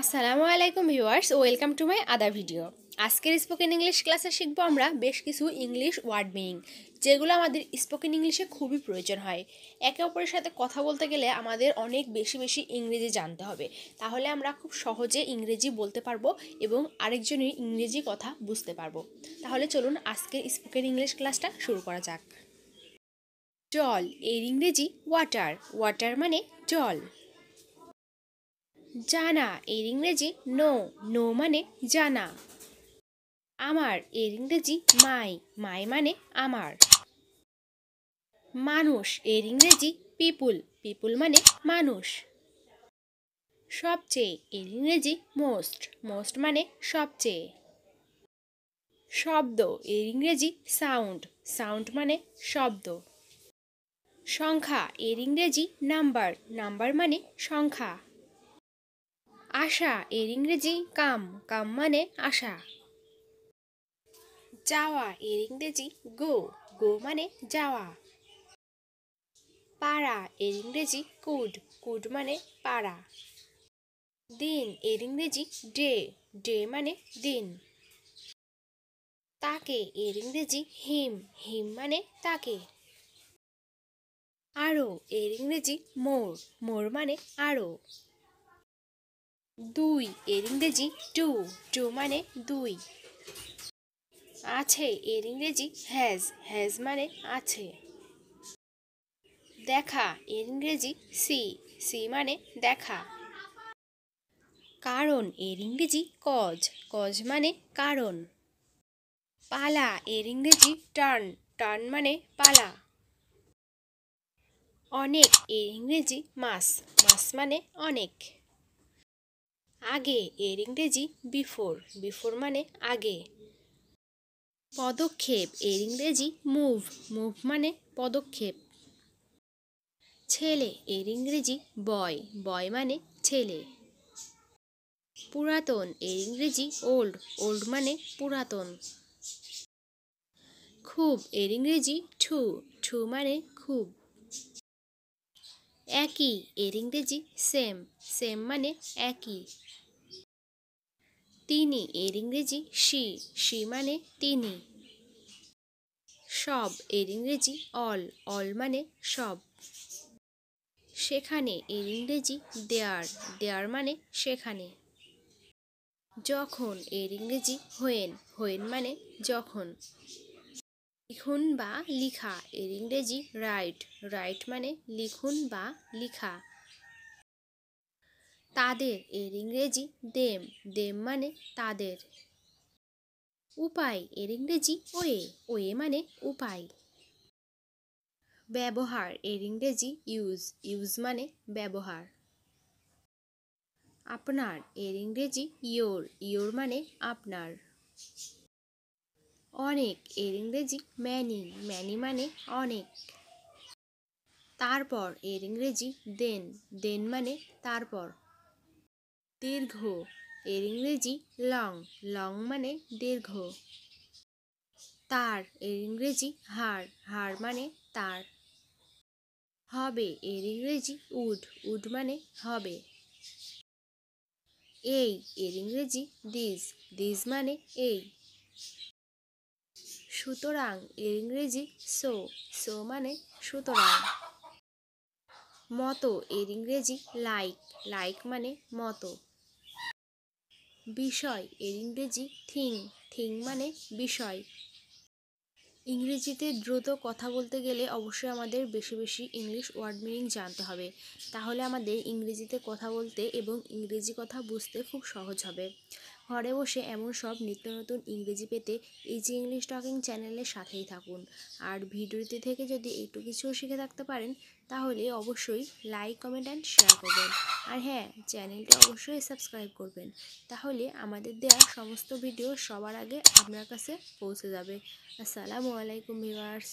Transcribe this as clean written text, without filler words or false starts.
আসসালামু আলাইকুম viewers, welcome to my other video. আজকের স্পোকেন ইংলিশ ক্লাসে শিখবো আমরা বেশ কিছু ইংলিশ ওয়ার্ড মিনিং, যেগুলো আমাদের স্পোকেন ইংলিশে খুবই প্রয়োজন হয়। একে অপরের সাথে কথা বলতে গেলে আমাদের অনেক বেশি বেশি ইংরেজি জানতে হবে, তাহলে আমরা খুব সহজে ইংরেজি বলতে পারবো এবং আরেকজনের ইংরেজি কথা বুঝতে পারবো। তাহলে চলুন আজকের স্পোকেন ইংলিশ ক্লাসটা শুরু করা যাক। জল এর ইংরেজি ওয়াটার, ওয়াটার মানে জল। জানা এর ইংরেজি নো, নো মানে জানা। আমার এর ইংরেজি মাই, মাই মানে আমার। মানুষ এর ইংরেজি পিপুল, পিপুল মানে মানুষ। সবচেয়ে এর ইংরেজি মোস্ট, মোস্ট মানে সবচেয়ে। শব্দ এর ইংরেজি সাউন্ড, সাউন্ড মানে শব্দ। সংখ্যা এর ইংরেজি নাম্বার, নাম্বার মানে সংখ্যা। আশা এর ইংরেজি কাম, কাম মানে আশা। যাওয়া এর ইংরেজি গো, গো মানে যাওয়া। পাড়া এর ইংরেজি কুড, কুড মানে পাড়া। দিন এর ইংরেজি ডে, ডে মানে দিন। তাকে এর ইংরেজি হিম, হিম মানে তাকে। আরো এর ইংরেজি মোর, মোর মানে আরো। দুই এর ইংরেজি টু, টু মানে দুই। আছে এর ইংরেজি হ্যাজ, হ্যাজ মানে আছে। দেখা এর ইংরেজি সি, সি মানে দেখা। কারণ এর ইংরেজি কজ, কজ মানে কারণ। পালা এর ইংরেজি টার্ন, টার্ন মানে পালা। অনেক এর ইংরেজি মাস, মাস মানে অনেক। আগে এর ইংরেজি বিফোর, বিফোর মানে আগে। পদক্ষেপ এর ইংরেজি মুভ, মুভ মানে পদক্ষেপ। ছেলে এর ইংরেজি বয়, বয় মানে ছেলে। পুরাতন এর ইংরেজি ওল্ড, ওল্ড মানে পুরাতন। খুব এর ইংরেজি টু, টু মানে খুব। একই এর ইংরেজি সেম, সেম মানে একই। তিনি এর ইংরেজি শি, শি মানে তিনি। সব এর ইংরেজি অল, অল মানে সব। সেখানে এর ইংরেজি দেয়ার, দেয়ার মানে সেখানে। যখন এর ইংরেজি হোয়েন, হোয়েন মানে যখন। লিখুন বা লিখা এর ইংরেজি রাইট, রাইট মানে লিখুন বা লিখা। তাদের এর ইংরেজি দেম, দেম মানে তাদের। উপায় এর ইংরেজি ওয়ে, ওয়ে মানে উপায়। ব্যবহার এর ইংরেজি ইউজ, ইউজ মানে ব্যবহার। আপনার এর ইংরেজি ইয়োর, ইয়োর মানে আপনার। অনেক এর ইংরেজি ম্যানি, ম্যানি মানে অনেক। তারপর এর ইংরেজি দেন, দেন মানে তারপর। দীর্ঘ এর ইংরেজি লং, লং মানে দীর্ঘ। তার এর ইংরেজি হার, হার মানে তার। হবে এর ইংরেজি উড, উড মানে হবে। এই এর ইংরেজি দিস, দিস মানে এই। সুতরাং এর ইংরেজি সো, সো মানে সুতরাং। মতো এর ইংরেজি লাইক, লাইক মানে মতো। বিষয় এর ইংরেজি থিং, থিং মানে বিষয়। ইংরেজিতে দ্রুত কথা বলতে গেলে অবশ্যই আমাদের বেশি বেশি ইংলিশ ওয়ার্ড মিনিং জানতে হবে, তাহলে আমাদের ইংরেজিতে কথা বলতে এবং ইংরেজি কথা বুঝতে খুব সহজ হবে। ঘরে বসে এমন সব নিত্য নতুন ইংরেজি পেতে ইজি ইংলিশ টকিং চ্যানেলের সাথেই থাকুন। আর ভিডিওটি থেকে যদি একটু কিছু শিখে থাকতে পারেন তাহলে অবশ্যই লাইক, কমেন্ট অ্যান্ড শেয়ার করবেন। আর হ্যাঁ, চ্যানেলটা অবশ্যই সাবস্ক্রাইব করবেন, তাহলে আমাদের দেওয়া সমস্ত ভিডিও সবার আগে আপনার কাছে পৌঁছে যাবে। আসসালামু আলাইকুম ভিউয়ার্স।